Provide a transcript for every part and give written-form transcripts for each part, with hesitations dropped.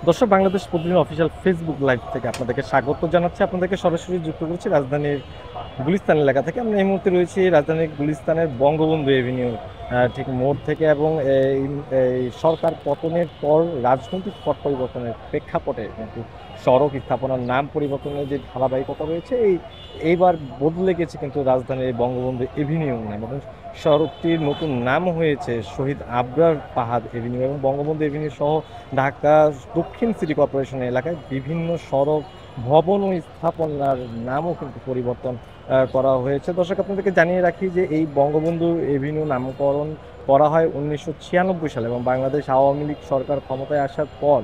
দর্শক, বাংলাদেশ প্রতিদিন official Facebook live থেকে আপনাদেরকে স্বাগত জানাচ্ছি। আপনাদেরকে সরাসরি যুক্ত করছি রাজধানীর গুলিস্তান এলাকা থেকে। আমরা এই মুহূর্তে রয়েছি রাজধানীর গুলিস্তানের বঙ্গবন্ধু এভিনিউ ঠিক মোড় থেকে, এবং এই সরকার পতনের পর রাজনৈতিক পট পরিবর্তনের প্রেক্ষাপটে কিন্তু সড়ক স্থাপনার নাম পরিবর্তনের যে ধারাবাহিকতা রয়েছে, এইবার বদলে গেছে কিন্তু রাজধানীর এই বঙ্গবন্ধু এভিনিউ নাম, এবং সড়কটির নতুন নাম হয়েছে শহীদ আবরার ফাহাদ এভিনিউ। এবং বঙ্গবন্ধু এভিনিউ সহ ঢাকা দক্ষিণ সিটি কর্পোরেশন এলাকায় বিভিন্ন সড়ক, ভবন ও স্থাপনার নামও কিন্তু পরিবর্তন করা হয়েছে। দর্শক, আপনাদেরকে জানিয়ে রাখি যে এই বঙ্গবন্ধু এভিনিউ নামকরণ করা হয় 1996 সালে, এবং বাংলাদেশ আওয়ামী লীগ সরকার ক্ষমতায় আসার পর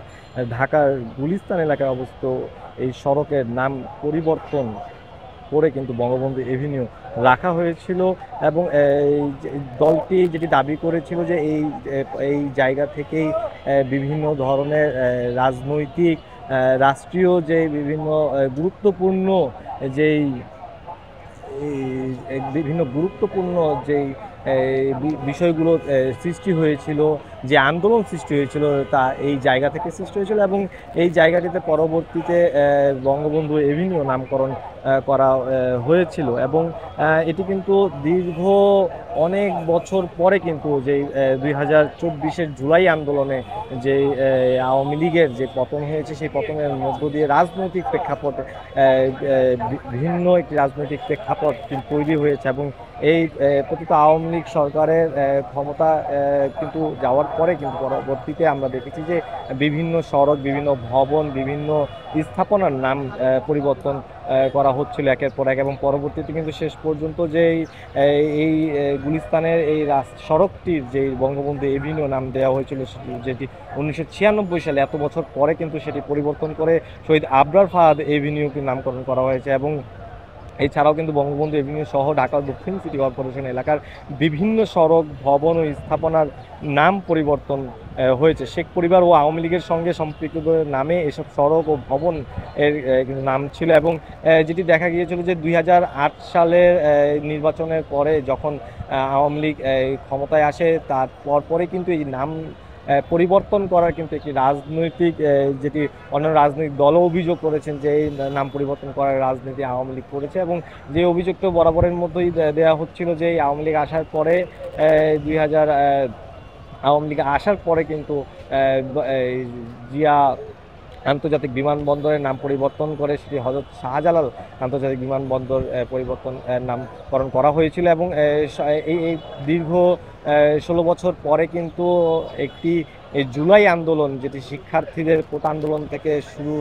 ঢাকার গুলিস্তান এলাকায় অবস্থিত এই সড়কের নাম পরিবর্তন করে কিন্তু বঙ্গবন্ধু এভিনিউ রাখা হয়েছিল। এবং দলটি যেটি দাবি করেছিল যে এই জায়গা থেকেই বিভিন্ন ধরনের রাজনৈতিক, রাষ্ট্রীয় যে বিভিন্ন গুরুত্বপূর্ণ যেই বিভিন্ন গুরুত্বপূর্ণ যেই বিষয়গুলো সৃষ্টি হয়েছিল, যে আন্দোলন সৃষ্টি হয়েছিল, তা এই জায়গা থেকে সৃষ্টি হয়েছিল। এবং এই জায়গাটিতে পরবর্তীতে বঙ্গবন্ধু এভিনিউ নামকরণ করা হয়েছিল। এবং এটি কিন্তু দীর্ঘ অনেক বছর পরে কিন্তু যেই 2024-এর জুলাই আন্দোলনে যে আওয়ামী লীগের যে পতন হয়েছে, সেই পতনের মধ্য দিয়ে রাজনৈতিক প্রেক্ষাপটে ভিন্ন একটি রাজনৈতিক প্রেক্ষাপট কিন্তু তৈরি হয়েছে। এবং এই প্রকৃত আওয়ামী লীগ সরকারের ক্ষমতা কিন্তু যাওয়ার পরে কিন্তু পরবর্তীতে আমরা দেখেছি যে বিভিন্ন সড়ক, বিভিন্ন ভবন, বিভিন্ন স্থাপনার নাম পরিবর্তন করা হচ্ছিল একের পর এক। এবং পরবর্তীতে কিন্তু শেষ পর্যন্ত যে এই গুলিস্তানের এই সড়কটির যে বঙ্গবন্ধু এভিনিউ নাম দেওয়া হয়েছিল, যেটি 1996 সালে, এত বছর পরে কিন্তু সেটি পরিবর্তন করে শহীদ আবরার ফাহাদ এভিনিউকে নামকরণ করা হয়েছে। এবং এছাড়াও কিন্তু বঙ্গবন্ধু এভিনিউ সহ ঢাকা দক্ষিণ সিটি কর্পোরেশন এলাকার বিভিন্ন সড়ক, ভবন ও স্থাপনার নাম পরিবর্তন হয়েছে। শেখ পরিবার ও আওয়ামী লীগের সঙ্গে সম্পৃক্তদের নামে এসব সড়ক ও ভবন এর কিন্তু নাম ছিল। এবং যেটি দেখা গিয়েছিল যে 2008 সালের নির্বাচনের পরে যখন আওয়ামী লীগ ক্ষমতায় আসে, তার পরপরে কিন্তু এই নাম পরিবর্তন করার কিন্তু একটি রাজনৈতিক, যেটি অন্যান্য রাজনৈতিক দলও অভিযোগ করেছেন যে এই নাম পরিবর্তন করার রাজনীতি আওয়ামী লীগ করেছে। এবং যে অভিযোগটা বরাবরের মধ্যেই দেওয়া হচ্ছিল যে আওয়ামী লীগ আসার পরে 2000 আওয়ামী লীগ আসার পরে কিন্তু জিয়া আন্তর্জাতিক বিমানবন্দরের নাম পরিবর্তন করে সেটি হযরত শাহজালাল আন্তর্জাতিক বিমানবন্দর পরিবর্তন নামকরণ করা হয়েছিল। এবং এই দীর্ঘ 16 বছর পরে কিন্তু একটি জুলাই আন্দোলন, যেটি শিক্ষার্থীদের কোটা আন্দোলন থেকে শুরু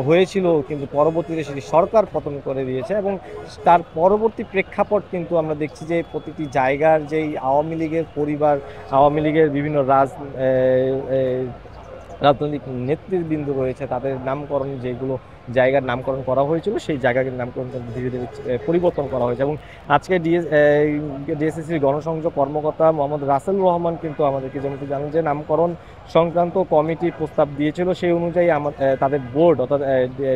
হয়েছিল, কিন্তু পরবর্তীতে সেটি সরকার পতন করে দিয়েছে। এবং তার পরবর্তী প্রেক্ষাপট কিন্তু আমরা দেখছি যে প্রতিটি জায়গার যেই আওয়ামী লীগের পরিবার, আওয়ামী লীগের বিভিন্ন রাজনৈতিক নেতৃবৃন্দ রয়েছে, তাদের নামকরণ, যেগুলো জায়গার নামকরণ করা হয়েছিল, সেই জায়গার নামকরণ ধীরে ধীরে পরিবর্তন করা হয়েছে। এবং আজকে ডিএসসিসির গণসংযোগ কর্মকর্তা মোহাম্মদ রাসেল রহমান কিন্তু আমাদেরকে যেমন জানেন যে নামকরণ সংক্রান্ত কমিটি প্রস্তাব দিয়েছিল, সেই অনুযায়ী তাদের বোর্ড, অর্থাৎ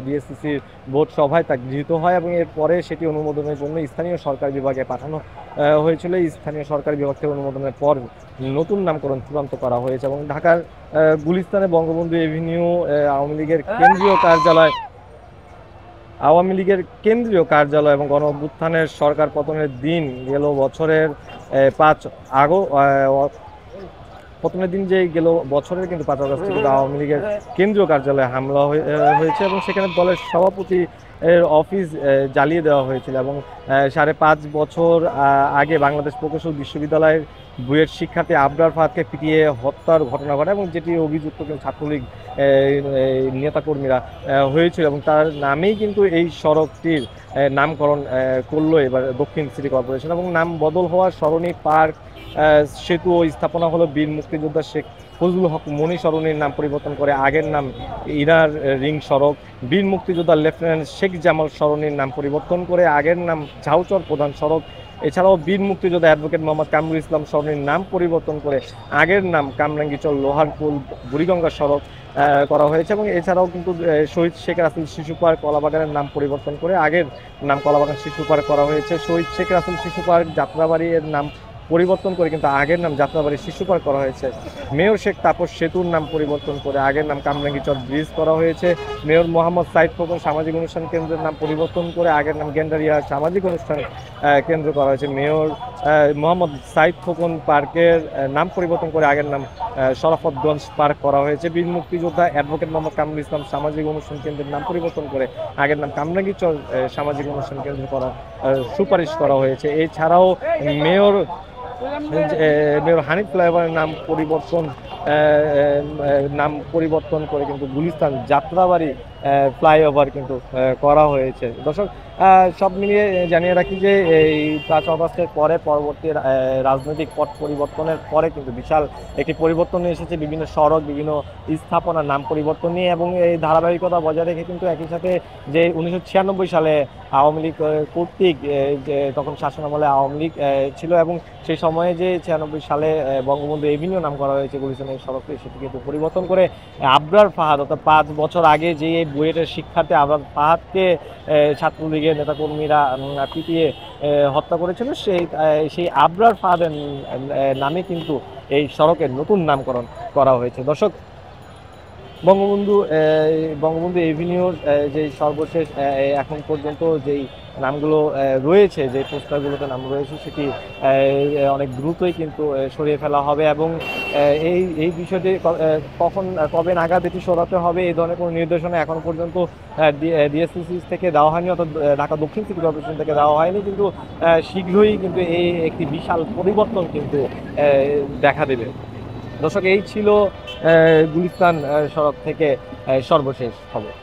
ডিএসসিসির বোর্ড সভায় তা গৃহীত হয়। এবং এরপরে সেটি অনুমোদনের জন্য স্থানীয় সরকার বিভাগে পাঠানো হয়েছিল। স্থানীয় সরকার বিভাগ থেকে অনুমোদনের পর নতুন নামকরণ চূড়ান্ত করা হয়েছে। এবং ঢাকার গুলিস্তানে বঙ্গবন্ধু এভিনিউ আওয়ামী লীগের কেন্দ্রীয় কার্যালয় এবং গণ অভ্যুত্থানের সরকার পতনের দিন গেল বছরের 5 আগস্ট, প্রথমের দিন যে গেল বছরের কিন্তু 5 আগস্ট কিন্তু আওয়ামী লীগের কেন্দ্রীয় কার্যালয়ে হামলা হয়েছে, এবং সেখানে দলের সভাপতি এর অফিস জ্বালিয়ে দেওয়া হয়েছিল। এবং 5.5 বছর আগে বাংলাদেশ প্রকৌশল বিশ্ববিদ্যালয়ের বুয়েট শিক্ষার্থী আবরার ফাহাদকে পিটিয়ে হত্যার ঘটনা ঘটে, এবং যেটি অভিযুক্ত ছাত্রলীগ নেতাকর্মীরা হয়েছিল। এবং তার নামেই কিন্তু এই সড়কটির নামকরণ করলো এবার দক্ষিণ সিটি কর্পোরেশন। এবং নাম বদল হওয়ার স্মরণী পার্ক, সেতু ও স্থাপনা হলো বীর মুক্তিযোদ্ধা শেখ ফজলুল হক মনি সরণির নাম পরিবর্তন করে আগের নাম ইনার রিং সড়ক, বীর মুক্তিযোদ্ধা লেফটেন্যান্ট শেখ জামাল সরণির নাম পরিবর্তন করে আগের নাম ঝাউচর প্রধান সড়ক। এছাড়াও বীর মুক্তিযোদ্ধা অ্যাডভোকেট মোহাম্মদ কামরুল ইসলাম সরণির নাম পরিবর্তন করে আগের নাম কামরাঙ্গীচর লোহারপুল বুড়িগঙ্গা সড়ক করা হয়েছে। এবং এছাড়াও কিন্তু শহীদ শেখ রাসেল শিশু পার্ক কলাবাগানের নাম পরিবর্তন করে আগের নাম কলাবাগান শিশু পার্ক করা হয়েছে। শহীদ শেখ রাসেল শিশু পার্ক যাত্রাবাড়ি এর নাম পরিবর্তন করে কিন্তু আগের নাম যাত্রাবাড়ি শিশু পার্ক করা হয়েছে। মেয়র শেখ তাপস সেতুর নাম পরিবর্তন করে আগের নাম কামরাঙ্গীচর ব্রিজ করা হয়েছে। মেয়র মোহাম্মদ সাইদ খোকন সামাজিক অনুষ্ঠান কেন্দ্রের নাম পরিবর্তন করে আগের নাম গেন্ডারিয়া সামাজিক অনুষ্ঠান কেন্দ্র করা হয়েছে। মেয়র মোহাম্মদ সাইদ খোকন পার্কের নাম পরিবর্তন করে আগের নাম শরাফতগঞ্জ পার্ক করা হয়েছে। বীর মুক্তিযোদ্ধা অ্যাডভোকেট মোহাম্মদ কামরুল ইসলাম সামাজিক অনুষ্ঠান কেন্দ্রের নাম পরিবর্তন করে আগের নাম কামরাঙ্গীচর সামাজিক অনুষ্ঠান কেন্দ্র করা সুপারিশ করা হয়েছে। এছাড়াও মেয়র হানিফ ফ্লাইওভারের নাম পরিবর্তন করে কিন্তু গুলিস্তান যাত্রাবাড়ি ফ্লাইওভার কিন্তু করা হয়েছে। দর্শক, সব মিলিয়ে জানিয়ে রাখি যে এই 5 অগস্টের পরে পরবর্তী রাজনৈতিক পট পরিবর্তনের পরে কিন্তু বিশাল একটি পরিবর্তন এসেছে বিভিন্ন সড়ক, বিভিন্ন স্থাপনার নাম পরিবর্তন নিয়ে, এবং এই ধারাবাহিকতা বজায় রেখে কিন্তু একই সাথে যে 1996 সালে আওয়ামী লীগ কর্তৃক যে তখন শাসনামলে আওয়ামী লীগ ছিল, এবং সেই সময়ে যে 96 সালে বঙ্গবন্ধু এভিনিউ নাম করা হয়েছে গুলিস্তানের সড়কটি, সেটি কিন্তু পরিবর্তন করে আবরার ফাহাদ, অর্থাৎ 5 বছর আগে যে বুয়েটের শিক্ষার্থী আবরার ফাহাদকে ছাত্রলীগের নেতাকর্মীরা পিটিয়ে হত্যা করেছিল, সেই আবরার ফাহাদের নামে কিন্তু এই সড়কের নতুন নামকরণ করা হয়েছে। দর্শক, বঙ্গবন্ধু এভিনিউর যে সর্বশেষ এখন পর্যন্ত যেই নামগুলো রয়েছে, যে পোস্টারগুলোতে নাম রয়েছে, সেটি অনেক দ্রুতই কিন্তু সরিয়ে ফেলা হবে, এবং এই বিষয়টি কবে নাগাদ এটি সরাতে হবে এই ধরনের কোনো নির্দেশনা এখন পর্যন্ত ডিএসসিসি থেকে দেওয়া হয়নি, অর্থাৎ ঢাকা দক্ষিণ সিটি কর্পোরেশন থেকে দেওয়া হয়নি, কিন্তু শীঘ্রই কিন্তু এই একটি বিশাল পরিবর্তন কিন্তু দেখা দেবে। দর্শক, এই ছিল গুলিস্তান সড়ক থেকে সর্বশেষ খবর।